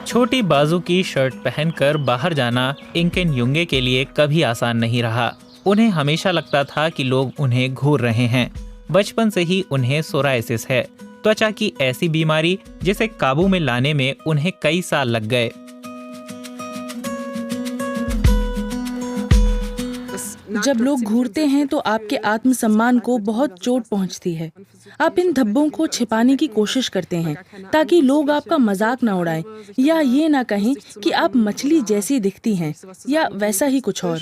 छोटी बाजू की शर्ट पहनकर बाहर जाना इंकेन युंगे के लिए कभी आसान नहीं रहा। उन्हें हमेशा लगता था कि लोग उन्हें घूर रहे हैं। बचपन से ही उन्हें सोरायसिस है, त्वचा की ऐसी बीमारी जिसे काबू में लाने में उन्हें कई साल लग गए। जब लोग घूरते हैं तो आपके आत्मसम्मान को बहुत चोट पहुंचती है। आप इन धब्बों को छिपाने की कोशिश करते हैं ताकि लोग आपका मजाक न उड़ाएं या ये ना कहें कि आप मछली जैसी दिखती हैं या वैसा ही कुछ और।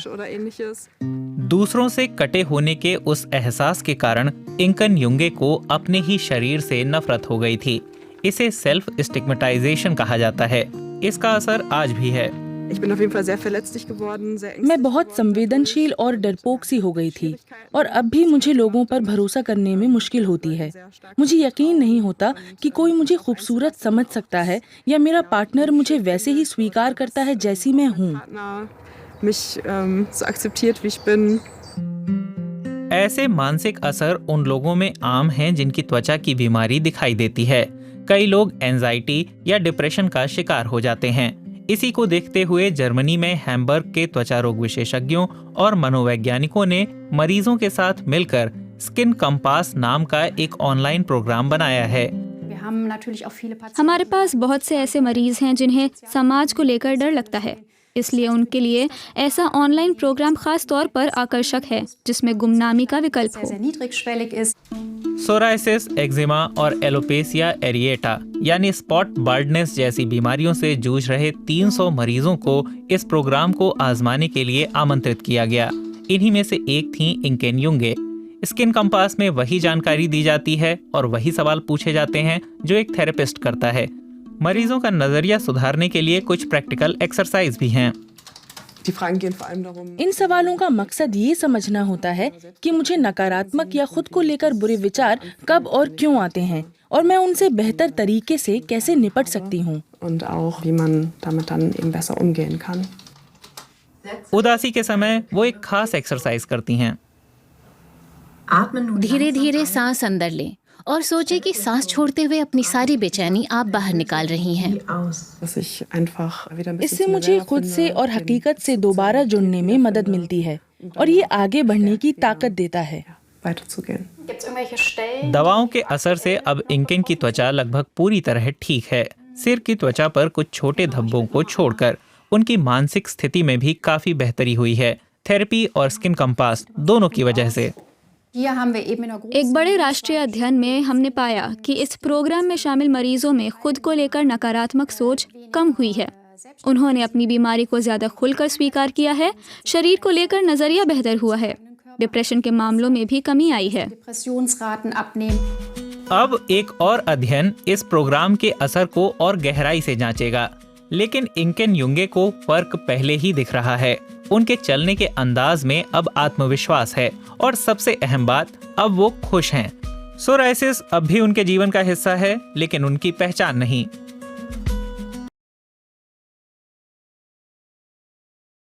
दूसरों से कटे होने के उस एहसास के कारण इंकेन युंगे को अपने ही शरीर से नफरत हो गई थी। इसे सेल्फ स्टिग्मेटाइजेशन कहा जाता है। इसका असर आज भी है। मैं बहुत संवेदनशील और डरपोक सी हो गई थी और अब भी मुझे लोगों पर भरोसा करने में मुश्किल होती है। मुझे यकीन नहीं होता कि कोई मुझे खूबसूरत समझ सकता है या मेरा पार्टनर मुझे वैसे ही स्वीकार करता है जैसी मैं हूँ। ऐसे मानसिक असर उन लोगों में आम हैं जिनकी त्वचा की बीमारी दिखाई देती है। कई लोग एंजाइटी या डिप्रेशन का शिकार हो जाते हैं। इसी को देखते हुए जर्मनी में हैम्बर्ग के त्वचा रोग विशेषज्ञों और मनोवैज्ञानिकों ने मरीजों के साथ मिलकर स्किन कंपास नाम का एक ऑनलाइन प्रोग्राम बनाया है। हमारे पास बहुत से ऐसे मरीज हैं जिन्हें समाज को लेकर डर लगता है, इसलिए उनके लिए ऐसा ऑनलाइन प्रोग्राम खास तौर पर आकर्षक है जिसमें गुमनामी का विकल्प हो। सोरायसिस, एक्जिमा और एलोपेसिया एरिएटा यानी स्पॉट बाल्डनेस जैसी बीमारियों से जूझ रहे 300 मरीजों को इस प्रोग्राम को आजमाने के लिए आमंत्रित किया गया। इन्हीं में से एक थी इंकेन युंगे। स्किन कंपास में वही जानकारी दी जाती है और वही सवाल पूछे जाते हैं जो एक थेरेपिस्ट करता है। मरीजों का नजरिया सुधारने के लिए कुछ प्रैक्टिकल एक्सरसाइज भी हैं। इन सवालों का मकसद ये समझना होता है कि मुझे नकारात्मक या खुद को लेकर बुरे विचार कब और क्यों आते हैं और मैं उनसे बेहतर तरीके से कैसे निपट सकती हूँ। उदासी के समय वो एक खास एक्सरसाइज करती हैं। धीरे धीरे सांस अंदर लें और सोचे कि सांस छोड़ते हुए अपनी सारी बेचैनी आप बाहर निकाल रही हैं। इससे मुझे खुद से और हकीकत से दोबारा जुड़ने में मदद मिलती है और ये आगे बढ़ने की ताकत देता है। दवाओं के असर से अब इंकेन की त्वचा लगभग पूरी तरह ठीक है। सिर की त्वचा पर कुछ छोटे धब्बों को छोड़कर उनकी मानसिक स्थिति में भी काफी बेहतरी हुई है, थेरेपी और स्किन कंपास दोनों की वजह से। एक बड़े राष्ट्रीय अध्ययन में हमने पाया कि इस प्रोग्राम में शामिल मरीजों में खुद को लेकर नकारात्मक सोच कम हुई है। उन्होंने अपनी बीमारी को ज्यादा खुलकर स्वीकार किया है। शरीर को लेकर नजरिया बेहतर हुआ है। डिप्रेशन के मामलों में भी कमी आई है। अब एक और अध्ययन इस प्रोग्राम के असर को और गहराई से जांचेगा, लेकिन इंकेन युंगे को फर्क पहले ही दिख रहा है। उनके चलने के अंदाज में अब आत्मविश्वास है और सबसे अहम बात, अब वो खुश हैं। सोरायसिस अब भी उनके जीवन का हिस्सा है, लेकिन उनकी पहचान नहीं।